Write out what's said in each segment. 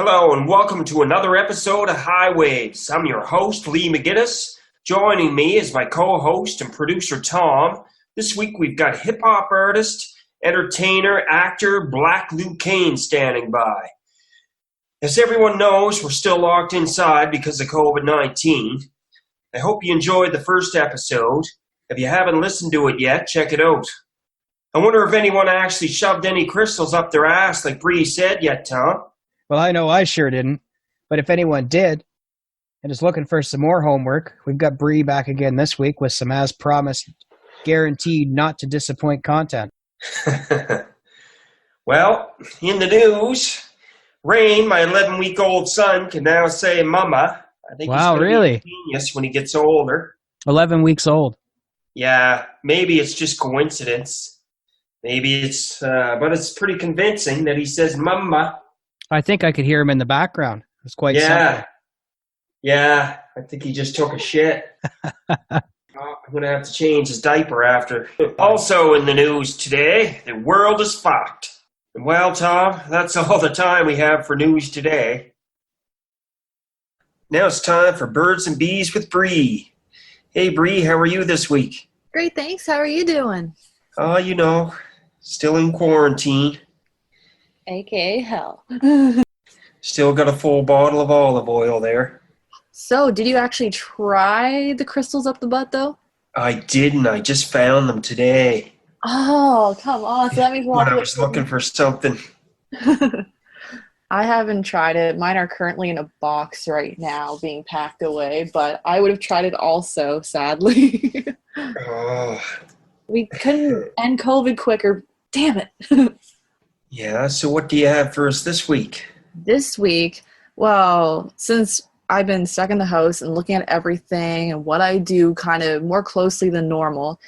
Hello and welcome to another episode of Highwaves. I'm your host, Lee McGinnis. Joining me is my co-host and producer, Tom. This week we've got hip-hop artist, entertainer, actor, Blac Lou Caine standing by. As everyone knows, we're still locked inside because of COVID-19. I hope you enjoyed the first episode. If you haven't listened to it yet, check it out. I wonder if anyone actually shoved any crystals up their ass like Bree said yet, Tom. Well, I know I sure didn't, but if anyone did and is looking for some more homework, we've got Bree back again this week with some as promised, guaranteed not to disappoint content. Well, in the news, Rain, my 11-week-old son, can now say mama. I think Wow, he's going really? to be a genius when he gets older. 11 weeks old. Yeah, maybe it's just coincidence. Maybe it's, but it's pretty convincing that he says mama. I think I could hear him in the background. It's quite something. Yeah, I think he just took a shit. I'm going to have to change his diaper after. Also in the news today, the world is fucked. Well, Tom, that's all the time we have for news today. Now it's time for Birds and Bees with Bree. Hey, Bree, how are you this week? Great, thanks. How are you doing? Oh, still in quarantine. AKA hell. Still got a full bottle of olive oil there. So, did you actually try the crystals up the butt, though? I didn't. I just found them today. Oh, come on. So that means When I was looking for something. I haven't tried it. Mine are currently in a box right now being packed away, but I would have tried it also, sadly. Oh. We couldn't end COVID quicker. Damn it. Yeah, so what do you have for us this week? This week, well, since I've been stuck in the house and looking at everything and what I do kind of more closely than normal,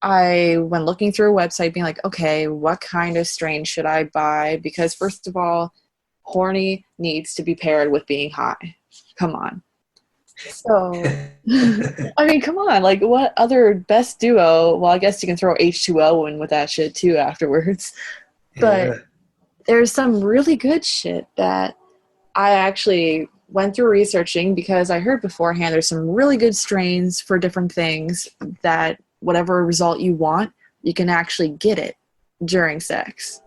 I went looking through a website being like, okay, what kind of strain should I buy? Because first of all, horny needs to be paired with being high. Come on. So, I mean, come on. Like, what other best duo? Well, I guess you can throw H2O in with that shit too afterwards. But there's some really good shit that I actually went through researching because I heard beforehand there's some really good strains for different things that whatever result you want, you can actually get it during sex.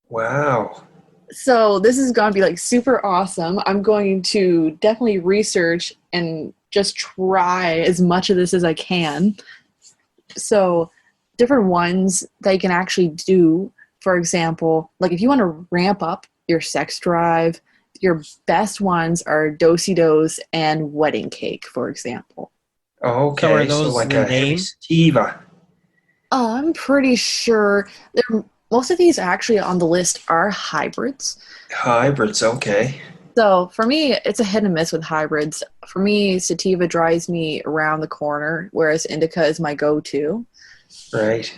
Wow. So this is going to be like super awesome. I'm going to definitely research and just try as much of this as I can. So different ones that you can actually do. For example, like if you want to ramp up your sex drive, your best ones are Do-si-dos and wedding cake, for example. Okay, So are those like a heavy sativa. I'm pretty sure most of these actually on the list are hybrids. Hybrids, okay. So for me, it's a hit and miss with hybrids. For me, sativa drives me around the corner, whereas indica is my go-to. Right.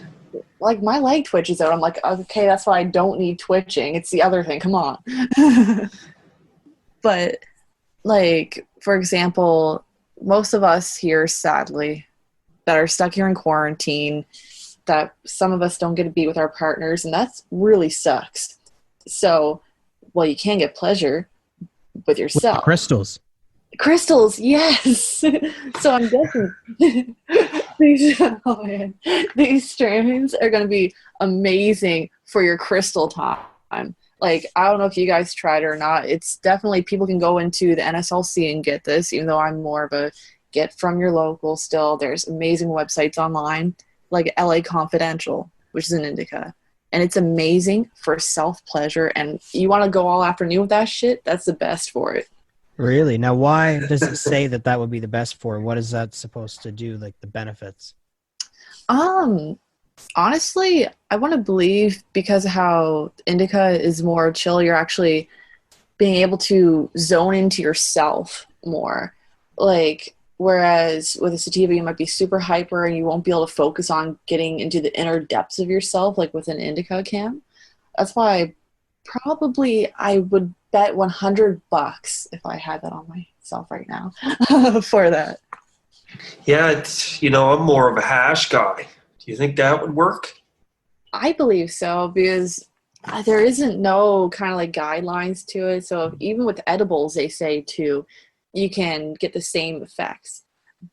Like my leg twitches out. I'm like, okay, that's why I don't need twitching. It's the other thing. Come on. But like, for example, most of us here, sadly, that are stuck here in quarantine, that some of us don't get to be with our partners, and that really sucks. So, well, you can get pleasure with yourself. With crystals. Crystals, yes. So I'm guessing these strains are going to be amazing for your crystal time. Like, I don't know if you guys tried it or not. It's definitely, people can go into the NSLC and get this, even though I'm more of a get from your local still. There's amazing websites online, like LA Confidential, which is an indica. And it's amazing for self-pleasure. And you want to go all afternoon with that shit, that's the best for it. Really? Now, why does it say that would be the best for? What is that supposed to do, like the benefits? Honestly, I want to believe because of how indica is more chill, you're actually being able to zone into yourself more. Like, whereas with a sativa, you might be super hyper and you won't be able to focus on getting into the inner depths of yourself like with an indica can. That's why probably I would bet $100 if I had that on myself right now for that. Yeah, I'm more of a hash guy. Do you think that would work? I believe so because there isn't no kind of like guidelines to it. So even with edibles, they say too, you can get the same effects.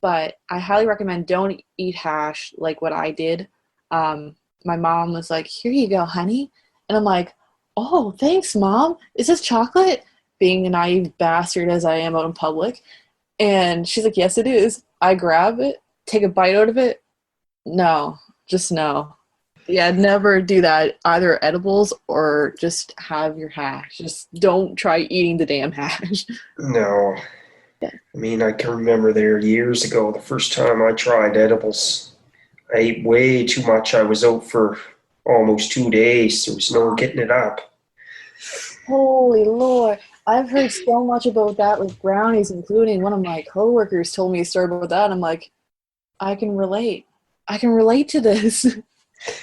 But I highly recommend don't eat hash like what I did. My mom was like, "Here you go, honey," and I'm like, "Oh, thanks, Mom. Is this chocolate?" Being the naive bastard as I am out in public, and she's like, "Yes, it is." I grab it, take a bite out of it. No, just no. Yeah, never do that. Either edibles or just have your hash. Just don't try eating the damn hash. No. Yeah. I mean, I can remember there years ago, the first time I tried edibles, I ate way too much. I was out for almost 2 days. There was no getting it up. Holy Lord. I've heard so much about that with brownies, including one of my coworkers told me a story about that. I'm like, I can relate. I can relate to this.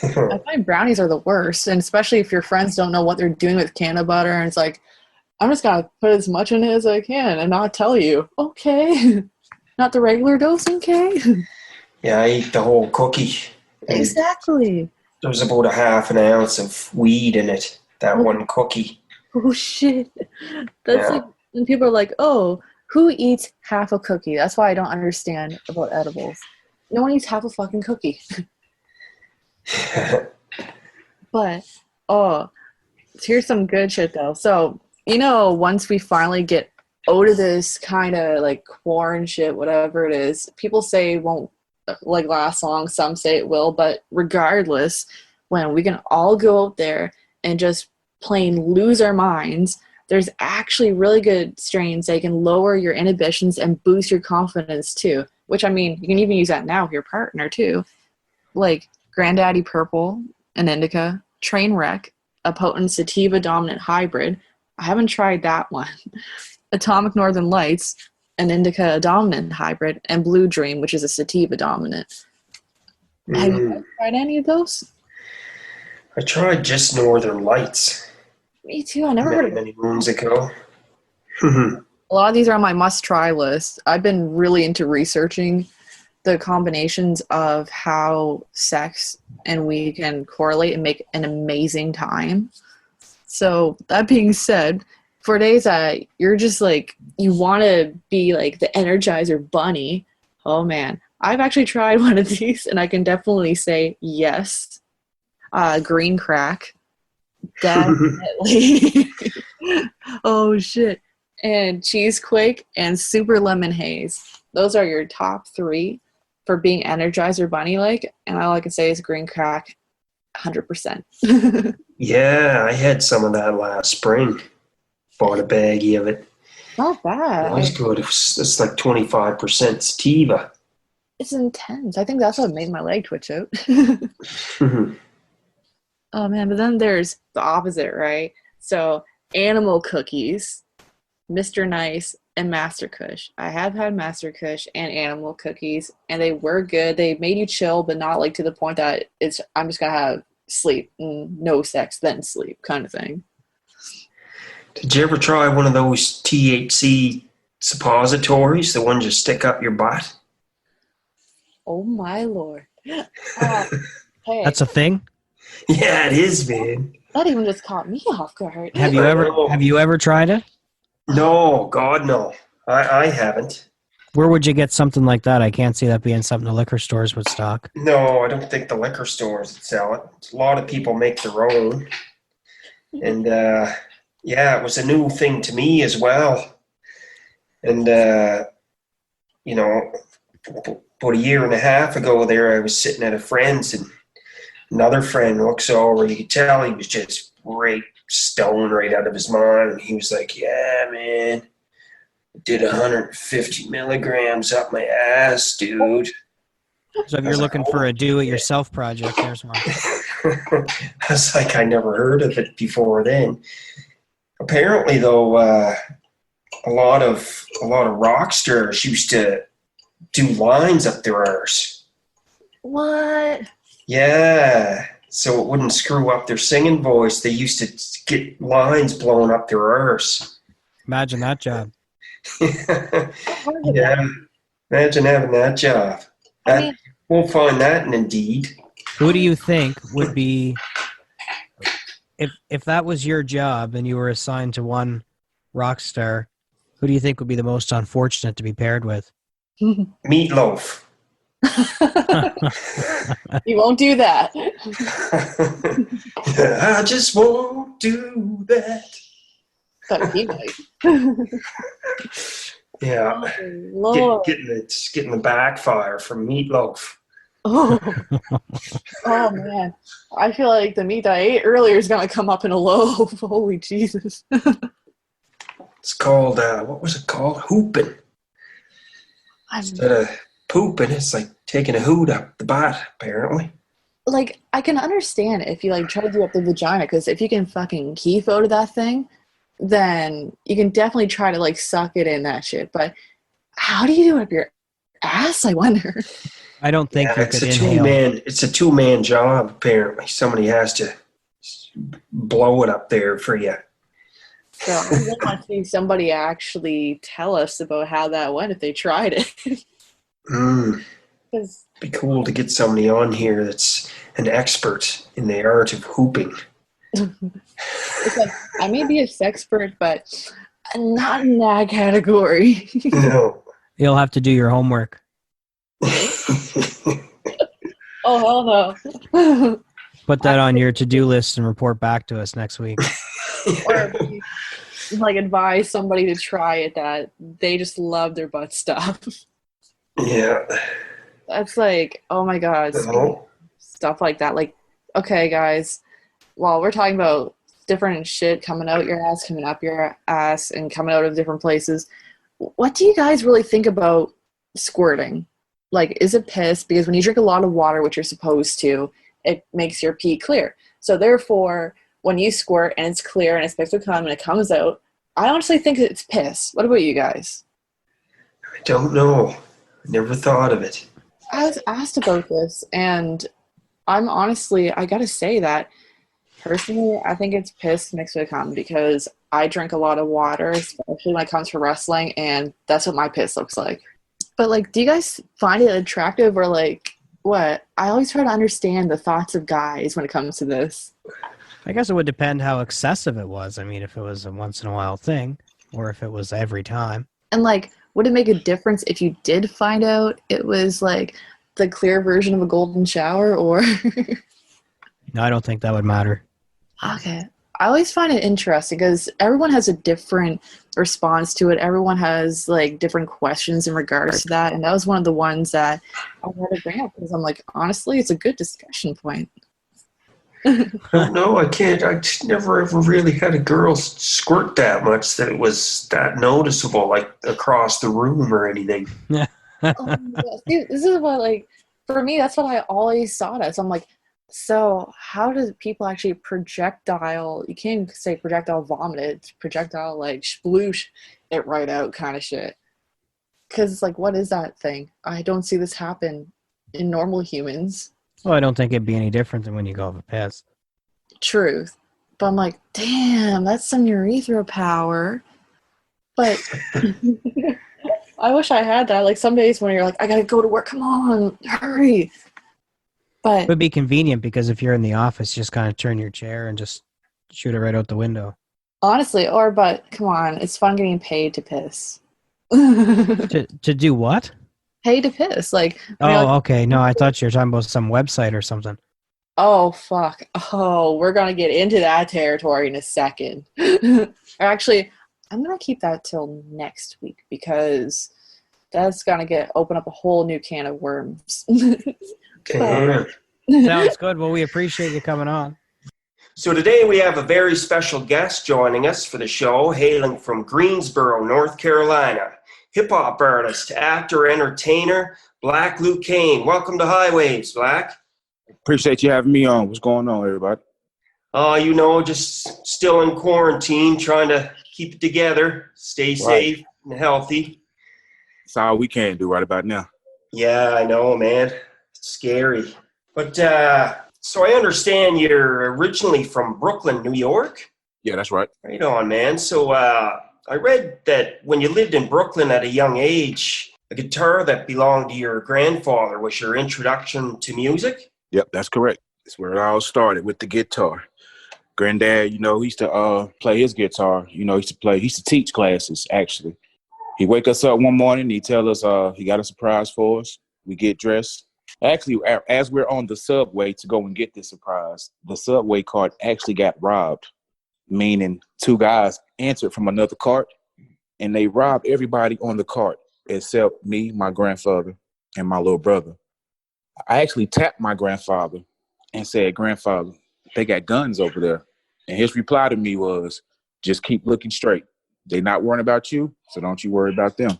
I find brownies are the worst, and especially if your friends don't know what they're doing with peanut butter, and it's like, I'm just gonna put as much in it as I can and not tell you. Okay. Not the regular dose, okay? Yeah, I ate the whole cookie. And Exactly. there was about a half an ounce of weed in it, that one cookie. Oh shit. That's Yeah. like when people are like, oh, who eats half a cookie? That's why I don't understand about edibles. No one eats half a fucking cookie. But oh, here's some good shit though. So, once we finally get out of this kind of like quarantine shit, whatever it is, people say it won't like last long, some say it will, but regardless, when we can all go out there and just plain lose our minds, there's actually really good strains that can lower your inhibitions and boost your confidence too, which I mean, you can even use that now with your partner too. Like Granddaddy Purple, an indica, Trainwreck, a potent sativa dominant hybrid. I haven't tried that one. Atomic Northern Lights, an indica dominant hybrid, and Blue Dream, which is a sativa dominant. Have you guys tried any of those? I tried just Northern Lights. Me too. I never heard of Many moons ago. A lot of these are on my must-try list. I've been really into researching the combinations of how sex and we can correlate and make an amazing time. So that being said, for days that you're just like, you want to be like the Energizer Bunny, oh man, I've actually tried one of these and I can definitely say yes. Green crack. Definitely. Oh shit. And cheesequake and super lemon haze. Those are your top 3 for being Energizer Bunny like, and all I can say is green crack 100%. Yeah, I had some of that last spring. Bought a baggie of it. Not bad. It was good. It's like 25% sativa. It's intense. I think that's what made my leg twitch out. Oh man, but then there's the opposite, right? So animal cookies, Mr. Nice, and Master Kush. I have had Master Kush and animal cookies, and they were good. They made you chill, but not like to the point that I'm just gonna have sleep, and no sex, then sleep kind of thing. Did you ever try one of those THC suppositories, the ones you stick up your butt? Oh my lord. Hey, That's a thing? Yeah, it is, man. that even just caught me off guard. Have you ever tried it? No, God, no. I haven't. Where would you get something like that? I can't see that being something the liquor stores would stock. No, I don't think the liquor stores would sell it. A lot of people make their own. And, yeah, it was a new thing to me as well. And, about a year and a half ago there, I was sitting at a friend's and another friend looks over. You could tell he was just right stoned right out of his mind. And he was like, yeah, man, I did 150 milligrams up my ass, dude. So if you're looking for a do-it-yourself project, there's one. I was like, I never heard of it before then. Apparently, though, a lot of rock stars used to do lines up their arse. What? Yeah, so it wouldn't screw up their singing voice. They used to get lines blown up their arse. Imagine that job. Yeah, imagine having that job. Won't find that in Indeed. Who do you think would be if that was your job and you were assigned to one rock star, who do you think would be the most unfortunate to be paired with? Meatloaf. You won't do that. I just won't do that. But he might. Yeah. Oh, Lord. Getting the backfire from Meatloaf. Oh. Oh, man. I feel like the meat I ate earlier is going to come up in a loaf. Holy Jesus. It's called, what was it called? Hooping. Instead of pooping, it's like taking a hoot up the butt, apparently. Like, I can understand if you, like, try to do up the vagina, because if you can fucking keef out of that thing, then you can definitely try to, like, suck it in that shit. But how do you do it up your ass, I wonder? I don't think you it's could a inhale. It's a two-man job, apparently. Somebody has to blow it up there for you. So I really want to see somebody actually tell us about how that went if they tried it. Be cool to get somebody on here that's an expert in the art of hooping. It's like, I may be a sexpert, but not in that category. No. You'll have to do your homework. Oh, hell no. Put that on your to-do list and report back to us next week. Or like advise somebody to try it that they just love their butt stuff. Yeah. That's like, oh my God. Stuff like that. Like, okay, guys, while we're talking about different shit coming out your ass, coming up your ass, and coming out of different places, what do you guys really think about squirting? Like, is it piss? Because when you drink a lot of water, which you're supposed to, it makes your pee clear. So therefore, when you squirt and it's clear and it's supposed to come and it comes out, I honestly think it's piss. What about you guys? I don't know. I never thought of it. I was asked about this, and I gotta say that personally, I think it's piss mixed with cum, because I drink a lot of water, especially when it comes to wrestling, and that's what my piss looks like. But, like, do you guys find it attractive, or, like, what? I always try to understand the thoughts of guys when it comes to this. I guess it would depend how excessive it was. I mean, if it was a once-in-a-while thing, or if it was every time. And, like, would it make a difference if you did find out it was, like, the clear version of a golden shower, or... No, I don't think that would matter. Okay. I always find it interesting because everyone has a different response to it. Everyone has, like, different questions in regards to that. And that was one of the ones that I wanted to bring up because I'm like, honestly, it's a good discussion point. No, I can't. I just never ever really had a girl squirt that much that it was that noticeable, like across the room or anything. Yeah. See, this is what, like, for me, that's what I always saw it as. I'm like, so how do people actually projectile? You can't even say projectile vomit. It's projectile, like, sploosh it right out kind of shit. Because it's like, what is that thing? I don't see this happen in normal humans. Well, I don't think it'd be any different than when you go have a piss. Truth. But I'm like, damn, that's some urethra power. But I wish I had that. Like, some days when you're like, I gotta go to work, come on, hurry. But it would be convenient because if you're in the office, you just kind of turn your chair and just shoot it right out the window. Honestly, but come on, it's fun getting paid to piss. To do what? Pay to piss. Like, okay. No, I thought you were talking about some website or something. Oh, fuck. Oh, we're going to get into that territory in a second. Actually, I'm going to keep that till next week because that's going to open up a whole new can of worms. Sounds good. Well, we appreciate you coming on. So today we have a very special guest joining us for the show, hailing from Greensboro, North Carolina. Hip-hop artist, actor, entertainer, Blac Lou Caine. Welcome to Highwaves, Blac. Appreciate you having me on. What's going on, everybody? Just still in quarantine, trying to keep it together, stay safe and healthy. That's all we can do right about now. Yeah, I know, man. It's scary. But, so I understand you're originally from Brooklyn, New York? Yeah, that's right. Right on, man. So, I read that when you lived in Brooklyn at a young age, a guitar that belonged to your grandfather was your introduction to music? Yep, that's correct. That's where it all started, with the guitar. Granddad, he used to play his guitar. He used to teach classes, actually. He wake us up one morning, he tell us he got a surprise for us. We get dressed. Actually, as we're on the subway to go and get this surprise, the subway cart actually got robbed, meaning two guys entered from another cart, and they robbed everybody on the cart except me, my grandfather, and my little brother. I actually tapped my grandfather and said, "Grandfather, they got guns over there." And his reply to me was, "Just keep looking straight. They not worrying about you, so don't you worry about them."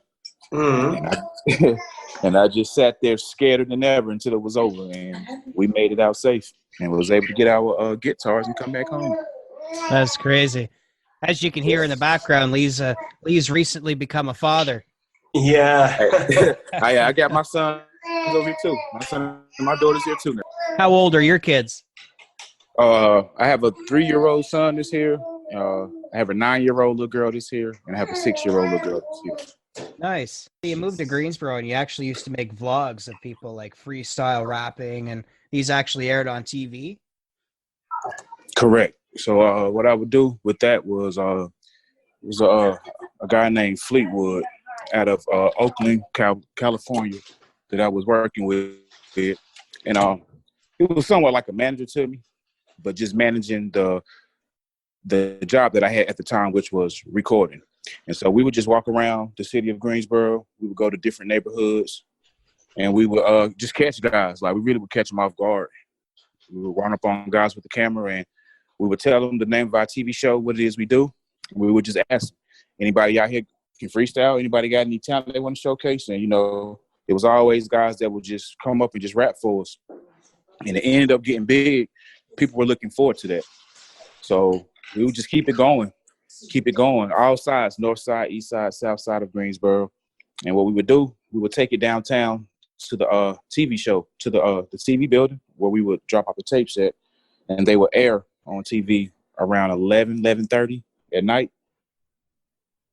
Mm-hmm. And I just sat there scared than ever until it was over, and we made it out safe and was able to get our guitars and come back home. That's crazy. As you can hear in the background, Lee's recently become a father. Yeah. I got my son over here too. My son and my daughter's here too now. How old are your kids? I have a 3-year-old son this here. I have a 9-year-old little girl this here, and I have a 6-year-old little girl this here. Nice. You moved to Greensboro and you actually used to make vlogs of people like freestyle rapping, and these actually aired on TV? Correct. So what I would do with that was a guy named Fleetwood out of Oakland, California, that I was working with, and it was somewhat like a manager to me, but just managing the job that I had at the time, which was recording. And so we would just walk around the city of Greensboro. We would go to different neighborhoods, and we would just catch guys. Like, we really would catch them off guard. We would run up on guys with the camera, and we would tell them the name of our TV show, what it is we do. We would just ask them, anybody out here can freestyle? Anybody got any talent they want to showcase? And, it was always guys that would just come up and just rap for us. And it ended up getting big. People were looking forward to that. So we would just keep it going, all sides, north side, east side, south side of Greensboro. And what we would do, we would take it downtown to the TV show, to the TV building where we would drop off the tape set, and they would air on TV around 11:30 at night.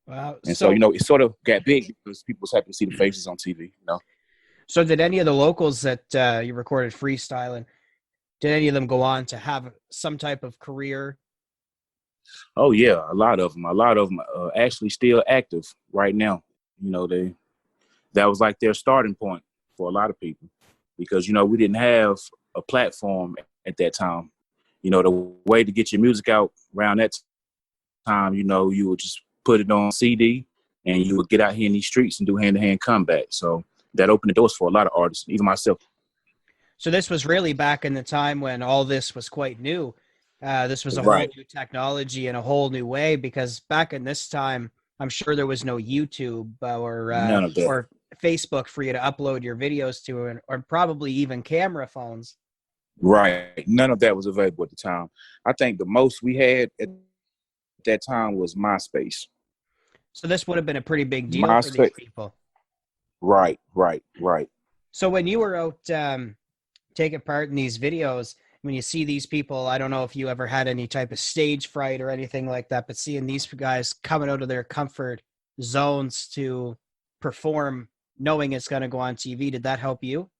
Wow. And so, it sort of got big because people was happy to see the faces on TV, So did any of the locals that you recorded freestyling, did any of them go on to have some type of career? Oh, yeah, a lot of them actually still active right now. That was like their starting point for a lot of people because, we didn't have a platform at that time. The way to get your music out around that time, you would just put it on CD and you would get out here in these streets and do hand-to-hand combat. So that opened the doors for a lot of artists, even myself. So this was really back in the time when all this was quite new. This was a whole new technology and a whole new way, because back in this time, I'm sure there was no YouTube or Facebook for you to upload your videos to, or probably even camera phones. Right. None of that was available at the time. I think the most we had at that time was MySpace. So this would have been a pretty big deal for these people. Right. So when you were out taking part in these videos, when you see these people, I don't know if you ever had any type of stage fright or anything like that, but seeing these guys coming out of their comfort zones to perform, knowing it's going to go on TV, did that help you?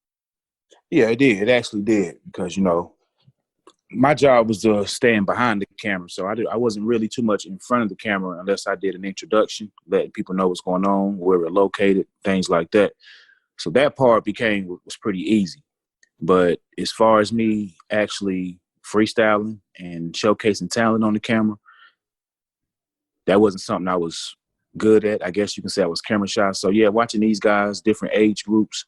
Yeah, it did. It actually did, because, my job was to stand behind the camera. So I wasn't really too much in front of the camera unless I did an introduction, letting people know what's going on, where we're located, things like that. So that part was pretty easy. But as far as me actually freestyling and showcasing talent on the camera, that wasn't something I was good at. I guess you can say I was camera shy. So yeah, watching these guys, different age groups,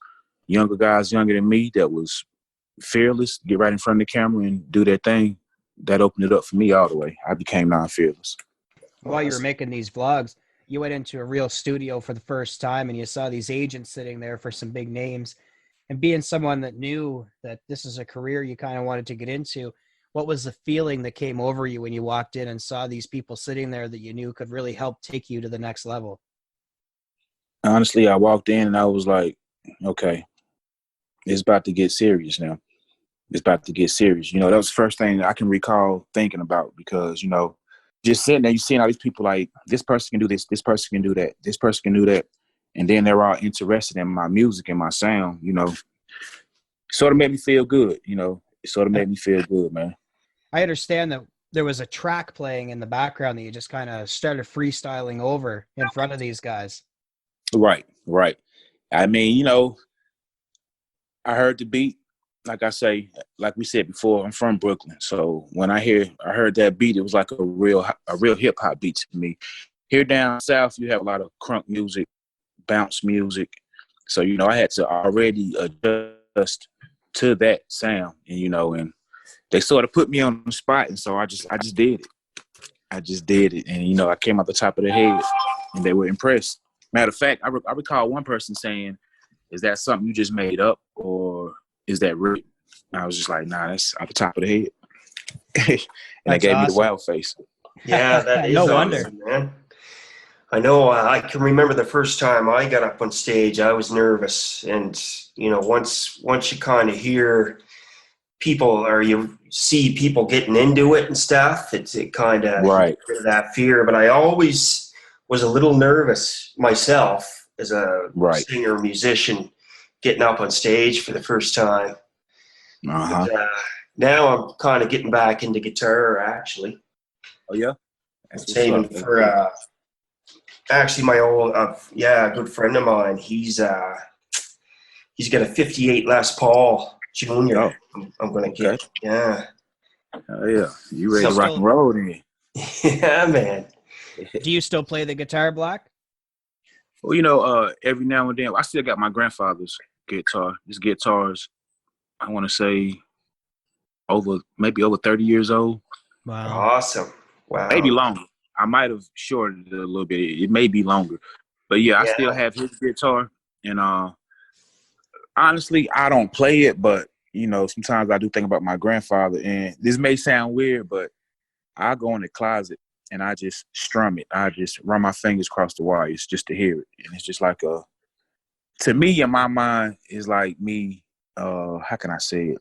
younger guys younger than me that was fearless, get right in front of the camera and do their thing, that opened it up for me all the way. I became non-fearless. While you were making these vlogs, you went into a real studio for the first time and you saw these agents sitting there for some big names. And being someone that knew that this is a career you kind of wanted to get into, what was the feeling that came over you when you walked in and saw these people sitting there that you knew could really help take you to the next level? Honestly, I walked in and I was like, okay, it's about to get serious now. It's about to get serious. That was the first thing I can recall thinking about, because, just sitting there, you seeing all these people like, this person can do this person can do that, this person can do that. And then they're all interested in my music and my sound, sort of made me feel good, It sort of made me feel good, man. I understand that there was a track playing in the background that you just kind of started freestyling over in front of these guys. Right, right. I mean, you know, I heard the beat. Like I say, like we said before, I'm from Brooklyn. So when I heard that beat, it was like a real hip hop beat to me. Here down south, you have a lot of crunk music, bounce music. So, you know, I had to already adjust to that sound, and, you know, and they sort of put me on the spot. And so I just did it. I just did it. And, you know, I came out the top of the head and they were impressed. Matter of fact, I recall one person saying, "Is that something you just made up, or is that real?" And I was just like, "Nah, that's out the top of the head." And they gave me the wild face. Yeah, that is No awesome, man. I know. I can remember the first time I got up on stage. I was nervous, and you know, once you kind of hear people or you see people getting into it and stuff, it kind of Right. gets rid of that fear. But I always was a little nervous myself as a Right. singer musician getting up on stage for the first time. Uh-huh. But, now I'm kind of getting back into guitar, actually. Oh yeah, that's Saving for actually my old good friend of mine. He's got a '58 Les Paul Junior. Oh, I'm gonna okay. get yeah. Oh yeah, you ready to rock and roll then? Yeah, man. Do you still play the guitar, Blac? Well, you know, every now and then, I still got my grandfather's guitar. His guitar's, I want to say, maybe over 30 years old. Wow. Awesome. Wow. Maybe longer. I might have shortened it a little bit. It may be longer. But yeah, I still have his guitar. And honestly, I don't play it, but you know, sometimes I do think about my grandfather. And this may sound weird, but I go in the closet and I just strum it. I just run my fingers across the wires just to hear it. And it's just like to me, in my mind, is like me, how can I say it?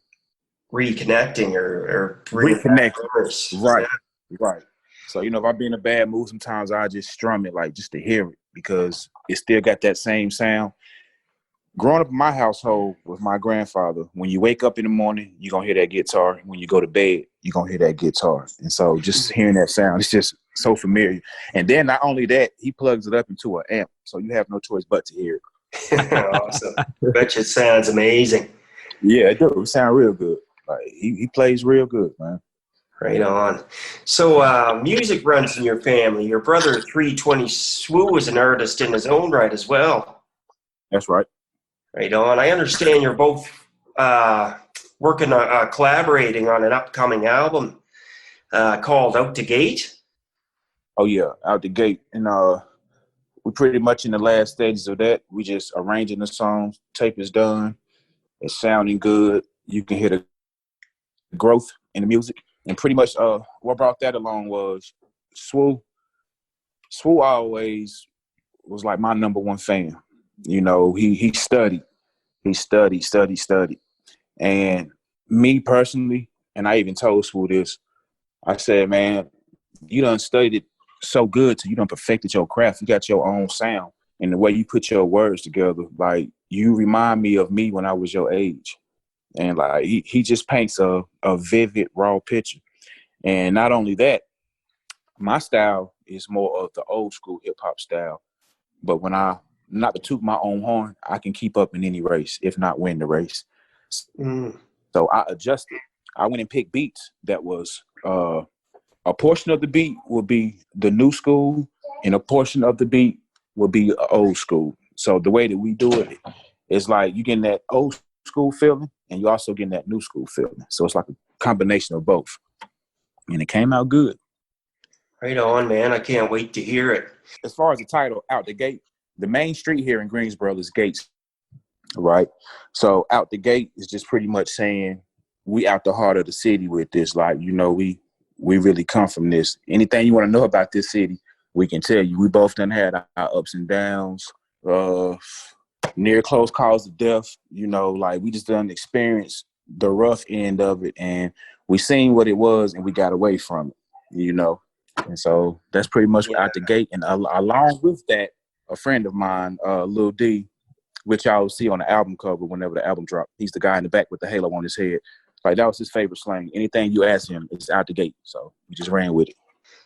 Reconnecting or Reconnecting. Right. Yeah. Right. So, you know, if I be in a bad mood, sometimes I just strum it like just to hear it because it still got that same sound. Growing up in my household with my grandfather, when you wake up in the morning, you're going to hear that guitar. When you go to bed, you're going to hear that guitar. And so just hearing that sound, it's just so familiar. And then not only that, he plugs it up into an amp. So you have no choice but to hear it. Awesome. I bet you it sounds amazing. Yeah, it does. It sounds real good. Like he plays real good, man. Right on. So music runs in your family. Your brother 320 Swoo is an artist in his own right as well. That's right. Right on. I understand you're both working on collaborating on an upcoming album called Out the Gate. Oh yeah, Out the Gate. And we're pretty much in the last stages of that. We just arranging the songs. Tape is done. It's sounding good. You can hear the growth in the music. And pretty much what brought that along was Swoo. Swoo always was like my number one fan. You know, he studied. He studied. And me personally, and I even told Swoo this, I said, man, you done studied it so good till you done perfected your craft. You got your own sound. And the way you put your words together, like you remind me of me when I was your age. And like he just paints a vivid, raw picture. And not only that, my style is more of the old school hip hop style. But when not to toot my own horn, I can keep up in any race, if not win the race. So I adjusted. I went and picked beats that was a portion of the beat will be the new school, and a portion of the beat will be old school. So the way that we do it is like you getting that old school feeling, and you also getting that new school feeling. So it's like a combination of both, and it came out good. Right on, man. I can't wait to hear it. As far as the title, Out the Gate, the main street here in Greensboro is Gates, right? So Out the Gate is just pretty much saying we out the heart of the city with this. Like, you know, we really come from this. Anything you want to know about this city, we can tell you. We both done had our ups and downs, near close calls of death. You know, like we just done experienced the rough end of it, and we seen what it was, and we got away from it, you know. And so that's pretty much Out the Gate. And along with that, a friend of mine, Lil D, which y'all will see on the album cover whenever the album drops. He's the guy in the back with the halo on his head. Like, that was his favorite slang. Anything you ask him, it's out the gate. So we just ran with it.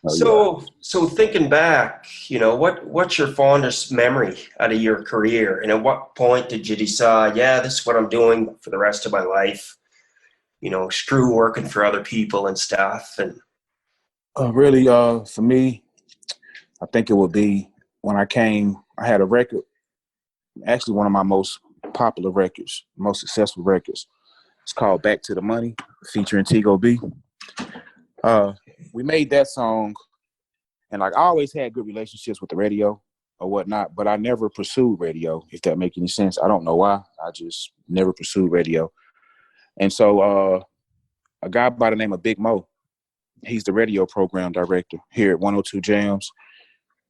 Oh, yeah. So thinking back, what's your fondest memory out of your career? And at what point did you decide, yeah, this is what I'm doing for the rest of my life? Screw working for other people and stuff. And Really, for me, I think it would be when I had a record, actually one of my most popular records, most successful records. It's called Back to the Money, featuring Tigo B. We made that song, and like, I always had good relationships with the radio or whatnot, but I never pursued radio, if that makes any sense. I don't know why. I just never pursued radio. And so a guy by the name of Big Mo, he's the radio program director here at 102 Jams.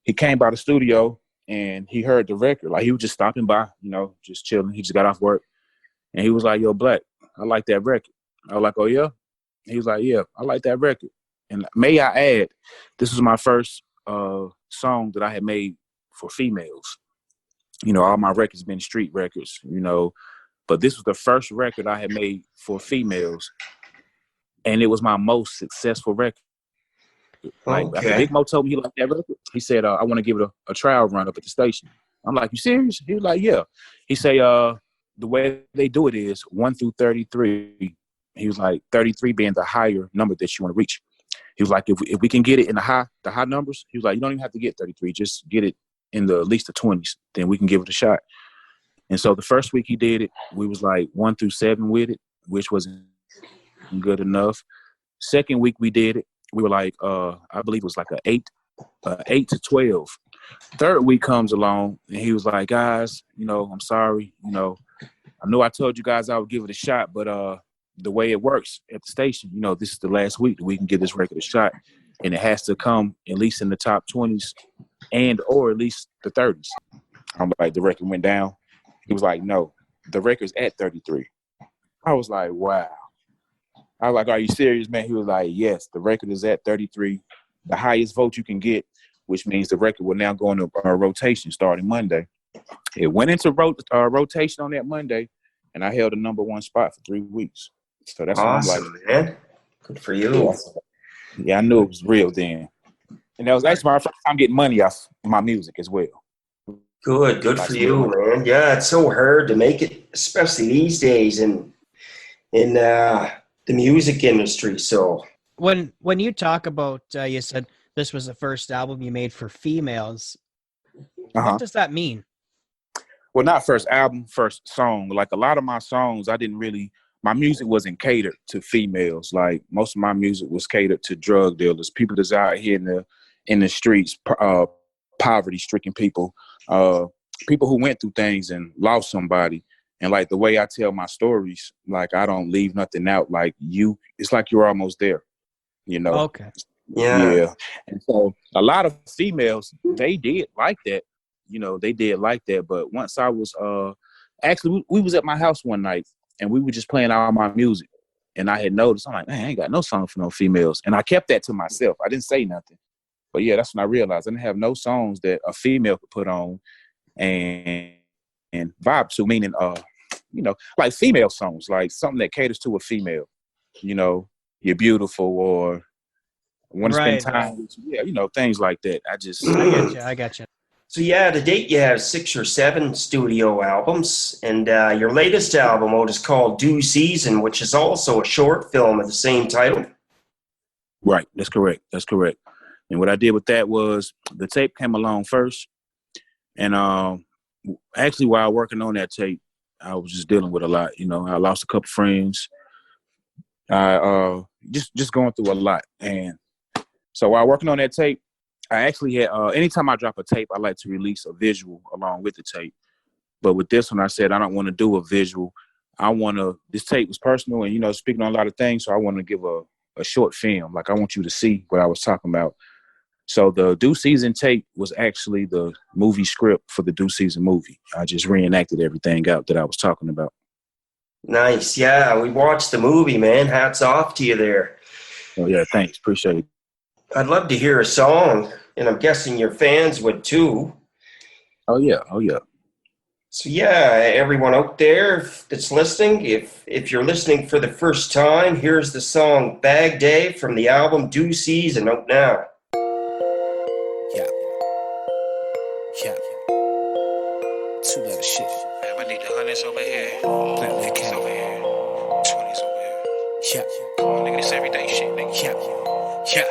He came by the studio and he heard the record. Like, he was just stopping by, just chilling. He just got off work. And he was like, yo, Blac, I like that record. I was like, oh, yeah? He was like, yeah, I like that record. And may I add, this was my first song that I had made for females. All my records been street records, but this was the first record I had made for females. And it was my most successful record. Like, after Big Mo told me he liked that record, he said, I want to give it a trial run up at the station. I'm like, you serious? He was like, yeah. He say, the way they do it is 1 through 33. He was like, 33 being the higher number that you want to reach. He was like, if we can get it in the high numbers, he was like, you don't even have to get 33, just get it in at least the 20s, then we can give it a shot. And so the first week he did it, we was like 1 through 7 with it, which wasn't good enough. Second week we did it, we were like, I believe it was like an 8 to 12. Third week comes along and he was like, guys, I'm sorry, I know I told you guys I would give it a shot, but the way it works at the station, this is the last week that we can give this record a shot, and it has to come at least in the top 20s or at least the 30s. I'm like, the record went down. He was like, no, the record's at 33. I was like, wow. I was like, are you serious, man? He was like, yes, the record is at 33, the highest vote you can get, which means the record will now go into rotation starting Monday. It went into rotation on that Monday, and I held the number 1 spot for 3 weeks. So that's awesome, what I'm like, man. Good for you. Yeah, I knew it was real then. And that was actually my first time getting money off my music as well. Good for you, man. Yeah, it's so hard to make it, especially these days in the music industry. So when you talk about, you said this was the first album you made for females. What does that mean? Well, not first album, first song. Like, a lot of my songs, my music wasn't catered to females. Like, most of my music was catered to drug dealers, people that's out here in the streets, poverty-stricken people, people who went through things and lost somebody. And like, the way I tell my stories, like, I don't leave nothing out. Like, it's like you're almost there, Okay. Yeah. And so a lot of females, they did like that. They did like that. But once I was, actually, we was at my house one night and we were just playing all my music. And I had noticed, I'm like, man, I ain't got no song for no females. And I kept that to myself. I didn't say nothing. But yeah, that's when I realized I didn't have no songs that a female could put on and vibe to, meaning, like female songs, like something that caters to a female. You're beautiful, or want to spend time with you. Yeah, things like that. I got you. So yeah, to date you have 6 or 7 studio albums, and your latest album out is called Due Season, which is also a short film of the same title. Right, that's correct. And what I did with that was the tape came along first, and actually while working on that tape, I was just dealing with a lot. I lost a couple friends. I just going through a lot, and so while working on that tape, I actually had, anytime I drop a tape, I like to release a visual along with the tape. But with this one, I said, I don't want to do a visual. This tape was personal and, speaking on a lot of things. So I want to give a short film. Like, I want you to see what I was talking about. So the Due Season tape was actually the movie script for the Due Season movie. I just reenacted everything out that I was talking about. Nice. Yeah, we watched the movie, man. Hats off to you there. Oh, yeah, thanks. Appreciate it. I'd love to hear a song, and I'm guessing your fans would too. Oh, yeah. So yeah, everyone out there that's listening, if you're listening for the first time, here's the song Bag Day from the album Due Season out now. Yeah. Yeah. Two-letter shit. Man, I need the hundreds over here. Blac Lou Caine. Over here. 20s over here. Yeah. Come on, nigga, this everyday shit, nigga. Yeah.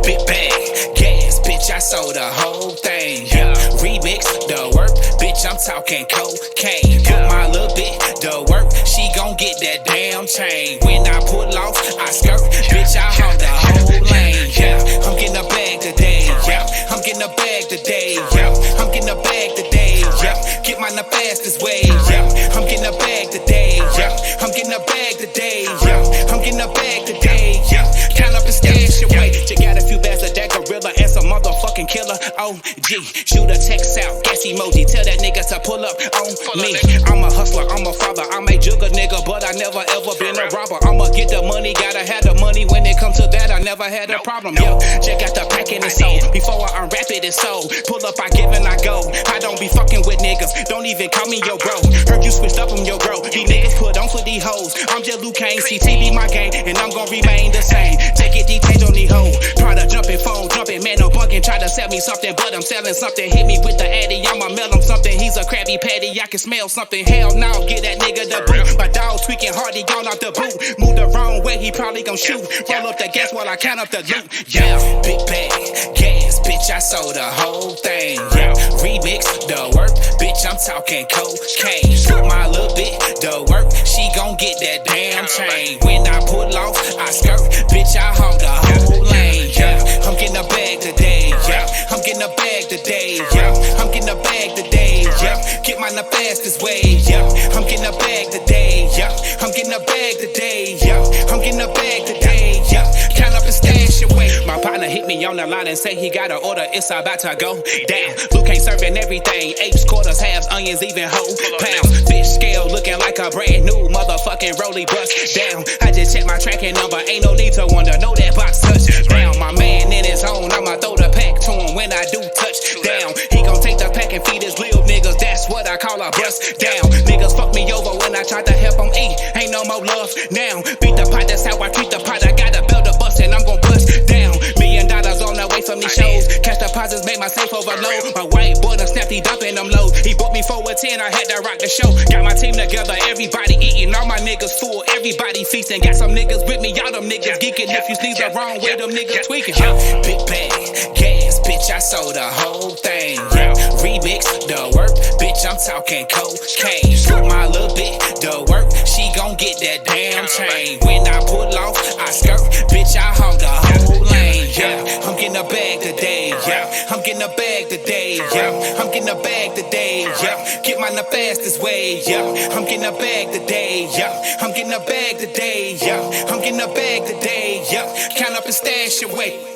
Big bag, gas, bitch, I sold the whole thing. Yeah. Remix, the work, bitch, I'm talking cocaine. Put my little bit, the work, she gon' get that damn chain. When I pull off, I skirt, bitch, I hold the whole lane. Yeah. I'm getting a bag today. Yeah. I'm getting a bag today. Yeah. I'm getting a bag today. Yeah. Get mine the fastest way. Yeah. I'm getting a bag today. Yeah. I'm getting a bag today. Yeah. I'm getting a bag today. Yeah. Count up and stash away. You got a few bags of that gorilla and some motherfucking killer. OG, shoot a text out, gas emoji. Tell that nigga to pull up on me. I'm a hustler, I'm a father. I may jug a nigga, but I never ever been a robber. I'ma get the money, gotta have the money. When it comes to that, I never had a problem. Yo, check out the pack and it's sold. Before I unwrap it, it's sold. Pull up, I give and I go. I don't be fucking with niggas. Don't even call me your bro. Heard you switched up on your bro. These niggas put on for these hoes. I'm just Lou Caine, CT be my game, and I'm gon' remain the same. Take it, change on these hoes. Try to jumping phone, jumping man, no bunking. Try to sell me something, but I'm selling something. Hit me with the addy, I'ma mail him something. He's a Krabby Patty, I can smell something. Hell no, get that nigga the boot. My dog tweaking hard, he gone off the boot. Move the wrong way, he probably gon' shoot. Roll up the gas while I count up the loot. Yeah, big bag, gas, bitch, I sold the whole thing. Yeah, remix, the work, bitch, I'm talking cocaine. Put my little bit, the work, she gon' get that damn chain. When I pull off, I skirt, bitch, I hold the whole lane. Yeah, I'm getting a bag today. Yeah, I'm getting a bag today. Yeah, I'm getting a bag today. Yeah, get mine the fastest way. Yeah, I'm getting a bag today. Yeah, I'm getting a bag today. Yeah, I'm getting a bag today. Yeah, count up and stash away. My partner hit me on the line and say he got an order. It's about to go down. Lou Caine serving everything. Apes, quarters, halves, onions, even whole pounds. Fish scale looking like a brand new motherfucking rolly bust down. I just checked my tracking number. Ain't no need to wonder. Know that box touch down. My man in his own. I'ma throw the pack to him when I do touch down. He gon' take the pack and feed his little niggas. That's what I call a bust down. Niggas fuck me over when I tried to help them eat. Ain't no more love now. Beat the pot, that's how I treat the pot. I got a belt to bust and I'm gon' bust down. $1,000,000 on the way from these shows. Cash deposits make my safe overload. My white boy done snapped, he dumping them lows. He booked me for a 10, I had to rock the show. Got my team together, everybody eating. All my niggas full, everybody feasting. Got some niggas with me, y'all them niggas geeking. If you sneeze the wrong way, them niggas tweaking. Big bag, gas, bitch, I sold the whole thing. Yeah, remix, the work, bitch, I'm talking cocaine. Put my little bit, the work, she gon' get that damn chain. When I pull off, I skirt, bitch, I hold the whole lane. Yeah, I'm getting a bag today. Yeah, I'm getting a bag today. Yeah, I'm getting a bag today. Yeah, get mine the fastest way. Yeah, I'm getting a bag today. Yeah, I'm getting a bag today. Yeah, I'm getting a bag today. Yeah, count up and stash away.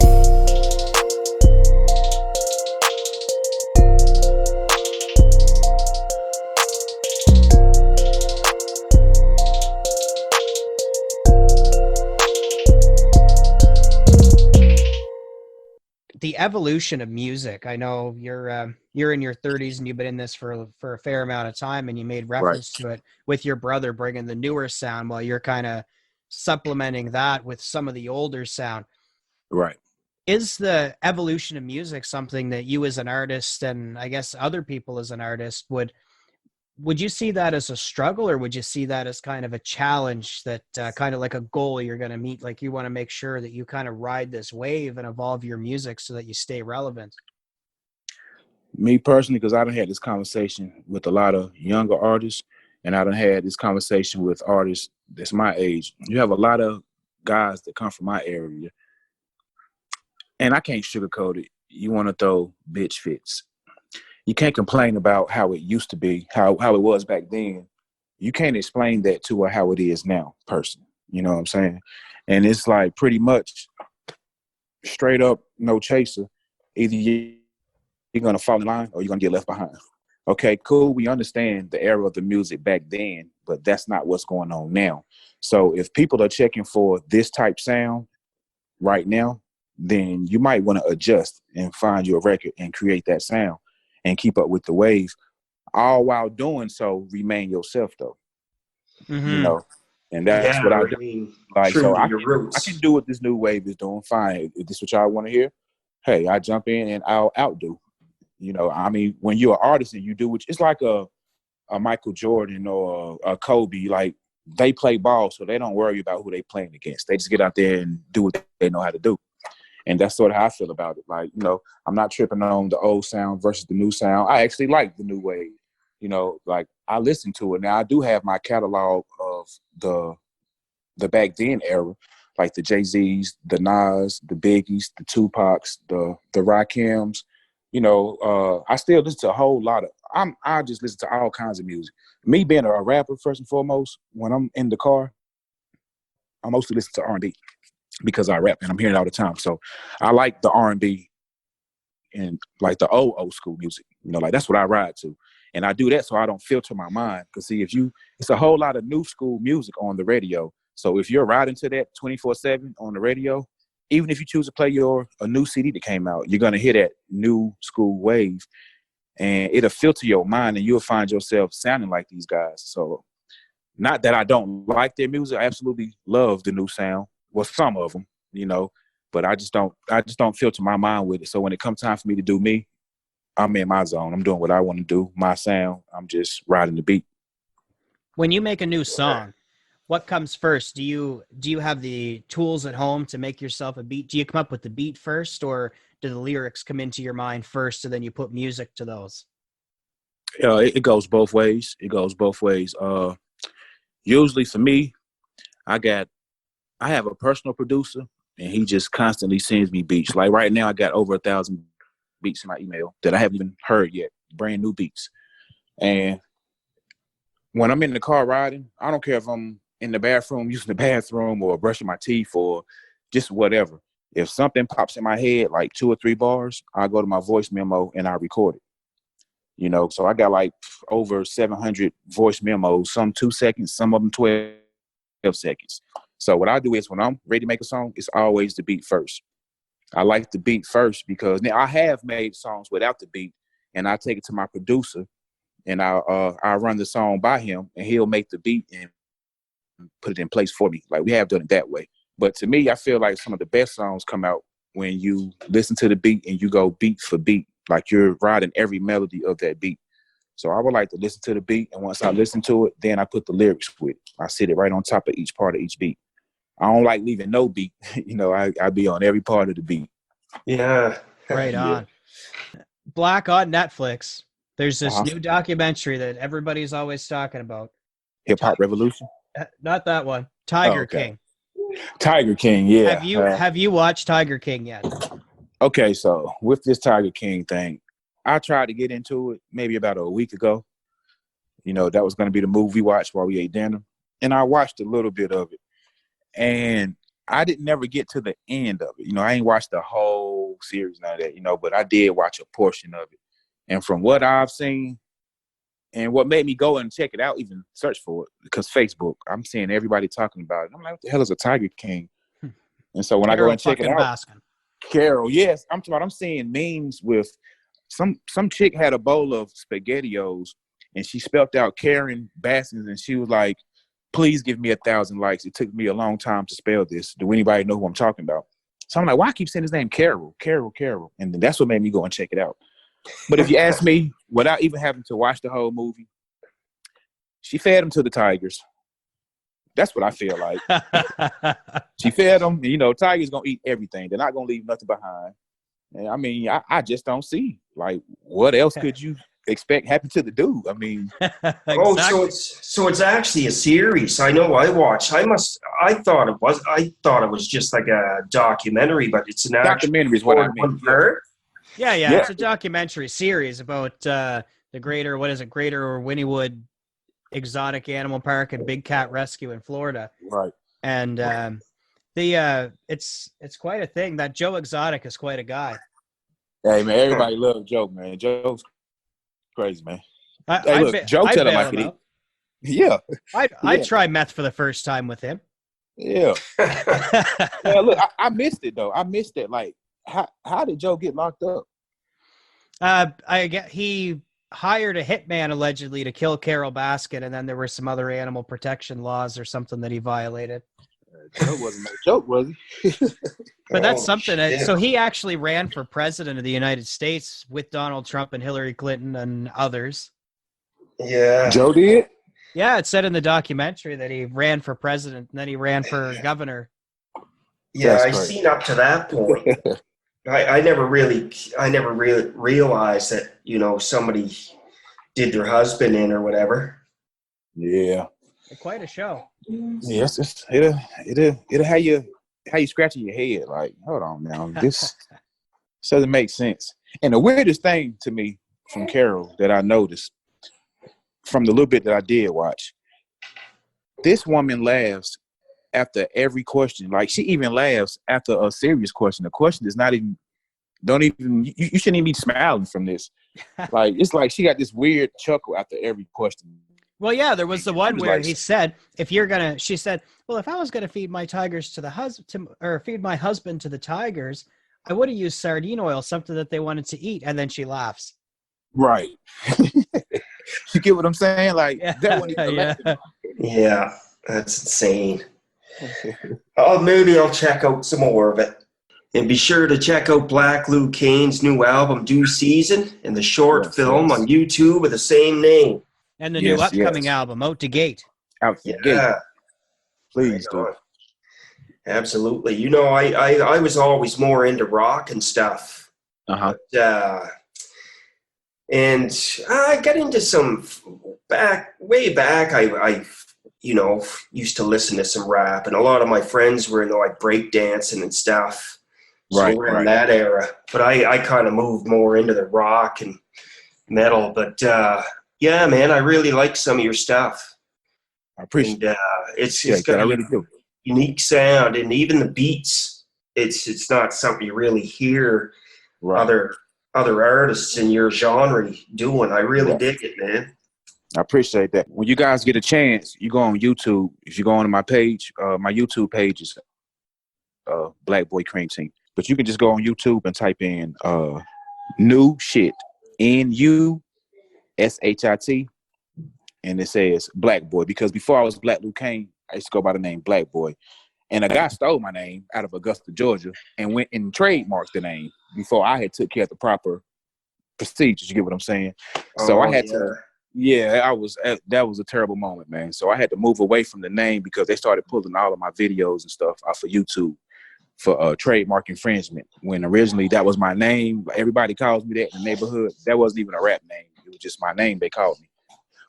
The evolution of music. I know you're in your 30s and you've been in this for a fair amount of time, and you made reference to it with your brother bringing the newer sound while you're kind of supplementing that with some of the older sound. Right. Is the evolution of music something that you as an artist, and I guess other people as an artist, would you see that as a struggle, or would you see that as kind of a challenge, that kind of like a goal you're going to meet? Like you want to make sure that you kind of ride this wave and evolve your music so that you stay relevant? Me personally, because I done had this conversation with a lot of younger artists, and I done had this conversation with artists that's my age. You have a lot of guys that come from my area, and I can't sugarcoat it. You want to throw bitch fits. You can't complain about how it used to be, how it was back then. You can't explain that to her how it is now, person. You know what I'm saying? And it's like pretty much straight up, no chaser. Either you're going to fall in line or you're going to get left behind. Okay, cool. We understand the era of the music back then, but that's not what's going on now. So if people are checking for this type sound right now, then you might want to adjust and find you a record and create that sound and keep up with the wave. all while doing so, remain yourself though. Mm-hmm. You know, and that's what I do. Like, true so to I your can roots. do what this new wave is doing. Fine. If this is what y'all want to hear, hey, I jump in and I'll outdo. You know, I mean, when you're an artist and you do what it's like a Michael Jordan or a Kobe, like they play ball, so they don't worry about who they playing against. They just get out there and do what they know how to do. And that's sort of how I feel about it. Like, you know, I'm not tripping on the old sound versus the new sound. I actually like the new wave. You know, like I listen to it. Now I do have my catalog of the back then era, like the Jay-Z's, the Nas, the Biggies, the Tupacs, the Rakims. You know, I still listen to a whole lot of I just listen to all kinds of music. Me being a rapper, first and foremost, when I'm in the car, I mostly listen to R&B because I rap and I'm hearing it all the time. So I like the R&B and like the old school music. You know, like that's what I ride to. And I do that so I don't filter my mind. Because see, it's a whole lot of new school music on the radio. So if you're riding to that 24/7 on the radio, even if you choose to play a new CD that came out, you're gonna hear that new school wave, and it'll filter your mind, and you'll find yourself sounding like these guys. So, not that I don't like their music, I absolutely love the new sound. Well, some of them, you know, but I just don't filter my mind with it. So when it comes time for me to do me, I'm in my zone. I'm doing what I want to do. My sound. I'm just riding the beat. When you make a new song, what comes first? Do you have the tools at home to make yourself a beat? Do you come up with the beat first, or do the lyrics come into your mind first, and then you put music to those? It goes both ways. It goes both ways. Usually for me, I have a personal producer, and he just constantly sends me beats. Like right now, I got over 1,000 beats in my email that I haven't even heard yet, brand new beats. And when I'm in the car riding, I don't care if I'm in the bathroom, using the bathroom or brushing my teeth or just whatever. If something pops in my head, like 2 or 3 bars, I go to my voice memo and I record it. You know, so I got like over 700 voice memos, some 2 seconds, some of them 12 seconds. So what I do is when I'm ready to make a song, it's always the beat first. I like the beat first because now I have made songs without the beat, and I take it to my producer, and I run the song by him, and he'll make the beat and put it in place for me. Like we have done it that way. But to me, I feel like some of the best songs come out when you listen to the beat and you go beat for beat, like you're riding every melody of that beat. So I would like to listen to the beat, and once I listen to it, then I put the lyrics with it. I sit it right on top of each part of each beat. I don't like leaving no beat. You know, I be on every part of the beat. Yeah. Right Yeah. on. Black on Netflix. There's this Uh-huh. new documentary that everybody's always talking about. Hip Hop Revolution? Not that one. Tiger okay. King. Tiger King, yeah. Have you watched Tiger King yet? Okay, so with this Tiger King thing, I tried to get into it maybe about a week ago. You know, that was going to be the movie we watched while we ate dinner. And I watched a little bit of it. And I didn't never get to the end of it. You know, I ain't watched the whole series, none of that, you know, but I did watch a portion of it. And from what I've seen, and what made me go and check it out, even search for it, because Facebook, I'm seeing everybody talking about it. I'm like, what the hell is a Tiger King? And so when I go and check it out, Baskin. Carol, yes, I'm seeing memes with some chick had a bowl of SpaghettiOs, and she spelled out Karen Bassins, and she was like, please give me 1,000 likes. It took me a long time to spell this. Do anybody know who I'm talking about? So I'm like, why I keep saying his name Carol? And then that's what made me go and check it out. But if you ask me, without even having to watch the whole movie, she fed him to the tigers. That's what I feel like. She fed them. You know, tigers going to eat everything. They're not going to leave nothing behind. And I mean, I just don't see. Like, what else could you expect happen to the dude? I mean. Exactly. Oh, so it's actually a series. I know I watched. I thought it was just like a documentary, but it's an documentary is what I mean. Yeah. It's a documentary series about the Greater Wynnewood Exotic Animal Park and Big Cat Rescue in Florida. Right. And it's quite a thing. That Joe Exotic is quite a guy. Hey man, everybody loves Joe, man. Joe's crazy, man. Joe tell him like it. Yeah. I tried meth for the first time with him. Yeah. Yeah, look, I missed it though. I missed it. Like, how did Joe get locked up? I get he hired a hitman allegedly to kill Carol Baskin, and then there were some other animal protection laws or something that he violated. That wasn't no joke, was he? But that's Oh, something. shit. So he actually ran for president of the United States with Donald Trump and Hillary Clinton and others. Yeah. Joe did? Yeah, it said in the documentary that he ran for president and then he ran for governor. Yeah, That's I great. seen up to that point. I never really realized that, somebody did their husband in or whatever. Yeah. Quite a show. Yes, it'll have you scratching your head like, hold on now, this doesn't make sense. And the weirdest thing to me from Carol that I noticed from the little bit that I did watch, this woman laughs after every question. Like, she even laughs after a serious question. The question is not even, you shouldn't even be smiling from this. Like, it's like she got this weird chuckle after every question. Well, yeah, there was the one where like, he said, she said, well, if I was going to feed my tigers or feed my husband to the tigers, I would have used sardine oil, something that they wanted to eat. And then she laughs. Right. You get what I'm saying? Like, that one. Yeah, that's insane. Oh, maybe I'll check out some more of it. And be sure to check out Blac Lou Caine's new album, Due Season, and the short film on YouTube with the same name. And the new upcoming album, Out the Gate. Out the gate. Please do. Absolutely. I was always more into rock and stuff. Uh-huh. But, and I got into some way back. I used to listen to some rap, and a lot of my friends were into like break dancing and stuff. So we're in that era. But I kind of moved more into the rock and metal. But yeah, man, I really like some of your stuff. I appreciate it. It's got a unique sound, and even the beats. It's not something you really hear other artists in your genre doing. I really dig it, man. I appreciate that. When you guys get a chance, you go on YouTube. If you go on my page, my YouTube page is Black Boy Cream Team. But you can just go on YouTube and type in New Shit, NUSHIT, and it says Black Boy. Because before I was Blac Lou Caine, I used to go by the name Black Boy. And a guy stole my name out of Augusta, Georgia, and went and trademarked the name before I had took care of the proper procedures. You get what I'm saying? So I had to. Yeah, that was a terrible moment, man. So I had to move away from the name because they started pulling all of my videos and stuff off of YouTube for trademark infringement. When originally that was my name. Everybody calls me that in the neighborhood. That wasn't even a rap name. It was just my name they called me.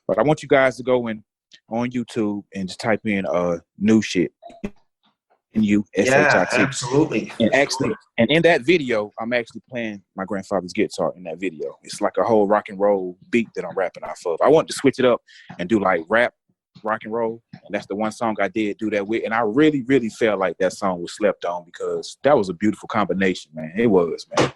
But I want you guys to go in on YouTube and just type in New Shit. NUSHIT. Yeah, absolutely. And in that video, I'm actually playing my grandfather's guitar in that video. It's like a whole rock and roll beat that I'm rapping off of. I wanted to switch it up and do like rap, rock and roll. And that's the one song I did do that with. And I really, really felt like that song was slept on because that was a beautiful combination, man. It was, man.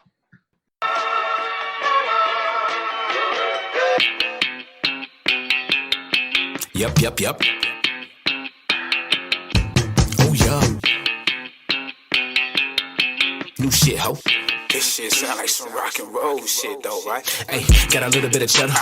Yep. Oh, yeah. New shit, ho. This shit sound like some rock and roll shit, though, right? Hey, got a little bit of cheddar.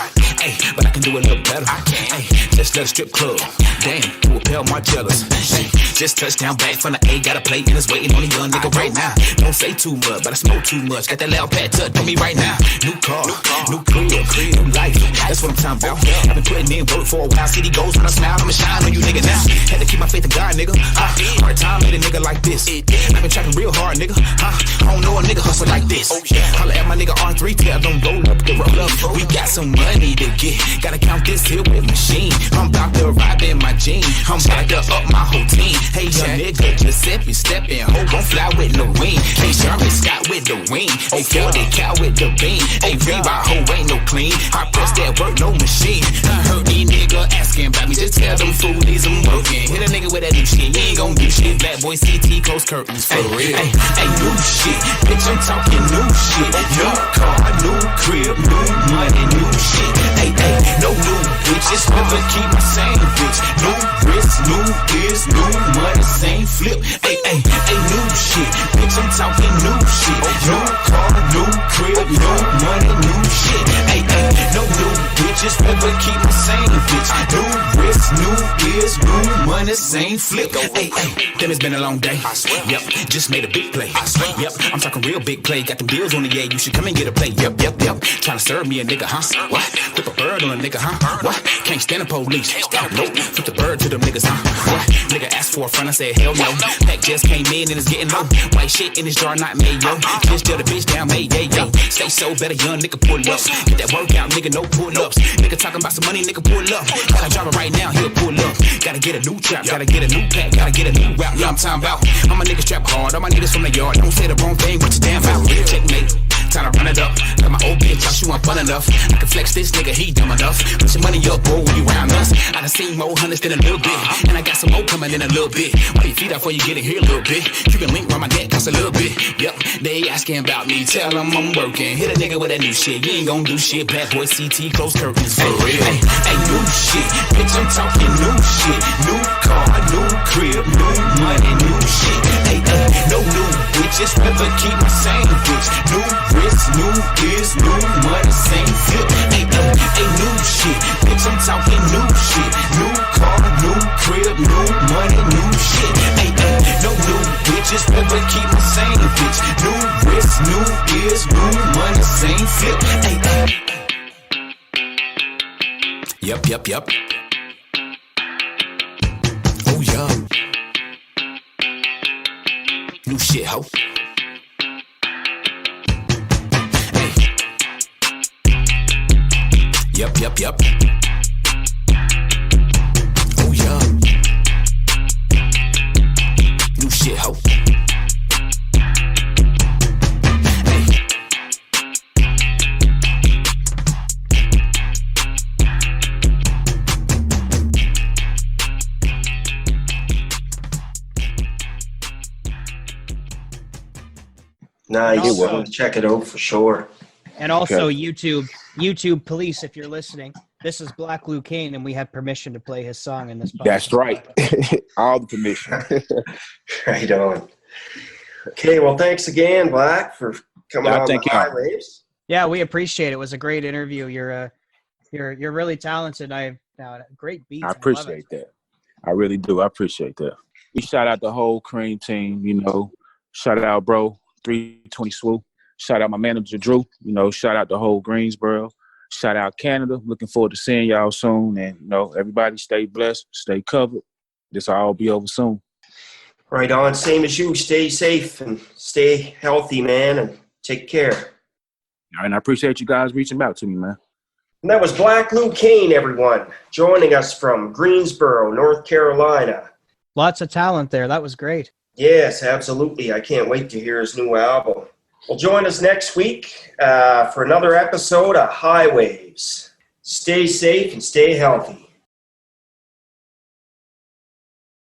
Hey, but I can do a little better. Hey, just let a strip club. Damn, who repel my jealous. Hey, just touchdown back from the A. Got a plate and it's waiting on a young nigga right now. Don't say too much, but I smoke too much. Got that loud pad touch on me right now. New car, new crib, new life. That's what I'm talking about. I've been putting in work for a while. City goes when I smile, I'ma shine on you nigga now. Had to keep my faith in God, nigga. Hard time made a nigga like this. I've been tracking real hard, nigga. I don't know a nigga hustle like this. Holla at my nigga R3, tell them roll up the roll up. We got some money to get. Gotta count this here with machine. I'm about to ride in my jeans. I'm about to up my whole team. Hey, young nigga, Giuseppe steppin'. Ho, gon' fly with no wing. Hey, Charlie Scott with the wing. Hey, 40 cow with the beam. Hey, Reebok, ho, ain't no clean. I press that work, no machine. I heard these nigga asking about me. Just tell them foolies I'm working. Hit a nigga with that new shit. You ain't gon' do shit. Bad boy CT, close curtains for real. Hey, new shit. Bitch, I'm talking new shit. New car, new crib, new money, new shit. Hey, no new bitches. Never keep my same bitch. New wrist, new ears, new money, same flip. Hey, new shit. Bitch, I'm talking new shit. New car, new crib, new money, new shit. Hey, no new bitches, never keep my same bitch. New wrist, new ears, new money, same flip. Hey, damn, it's been a long day. Yep, just made a big play. Yep, I'm talking real big play. Got them deals on the A, you should come and get a play. Yep. Tryna serve me a nigga, huh? What? Flip a bird on a nigga, huh? What? Can't stand the police. Nope. Flip the bird to them niggas, huh? What? Nigga asked for a friend, I said hell no. Pack just came in and it's getting low. White shit in this jar, not made, yo. Just tell the bitch down, made, yo. Stay so better, young nigga, pull up. Get that workout, nigga, no pull-ups. Nigga talking about some money, nigga, pull up. Gotta drop it right now, he'll pull up. Gotta get a new trap, gotta get a new pack, gotta get a new route. Yeah, I'm talking about. All my niggas trap hard, all my niggas from the yard. Don't say the wrong thing, but you damn out. Checkmate. Time to run it up. Got my old bitch, she want fun enough. I can flex this nigga, he dumb enough. Put your money up, bro, when you round us. I done seen more hundreds than a little bit. And I got some more coming in a little bit. Wipe your feet out before you get in here a little bit. You can link around my neck, cost a little bit. Yep, they asking about me, tell them I'm working. Hit a nigga with that new shit, you ain't gon' do shit. Bad boy CT, close curtains, for real. Hey, new shit, bitch, I'm talking new shit. New car, new crib, new money, new shit. Hey, no new bitches, never keep my same bitch. New wrist, new ears, new money, same flip. Hey, new shit, bitch, I'm talking new shit. New car, new crib, new money, new shit. Hey, no new bitches, never keep my same bitch. New wrist, new ears, new money, same flip. Hey, Yep. Oh, yeah. New shit, ho. Hey. Yep. Oh, yeah. New shit, ho. Nice. We'll check it out for sure. And also YouTube police, if you're listening, this is Blac Lou Caine, and we have permission to play his song in this podcast. That's right. All the permission. Right on. Okay, well, thanks again, Blac, for coming on the Highwaves. Yeah, we appreciate it. It was a great interview. You're really talented. I've great beats. I appreciate that. I really do. I appreciate that. We shout out the whole Cream team, Shout out, bro, 320 Swoop. Shout out my manager, Drew. Shout out the whole Greensboro. Shout out Canada. Looking forward to seeing y'all soon. And, everybody stay blessed, stay covered. This will all be over soon. Right on. Same as you. Stay safe and stay healthy, man, and take care. And I appreciate you guys reaching out to me, man. And that was Blac Lou Caine, everyone, joining us from Greensboro, North Carolina. Lots of talent there. That was great. Yes, absolutely. I can't wait to hear his new album. Well, join us next week for another episode of Highwaves. Stay safe and stay healthy.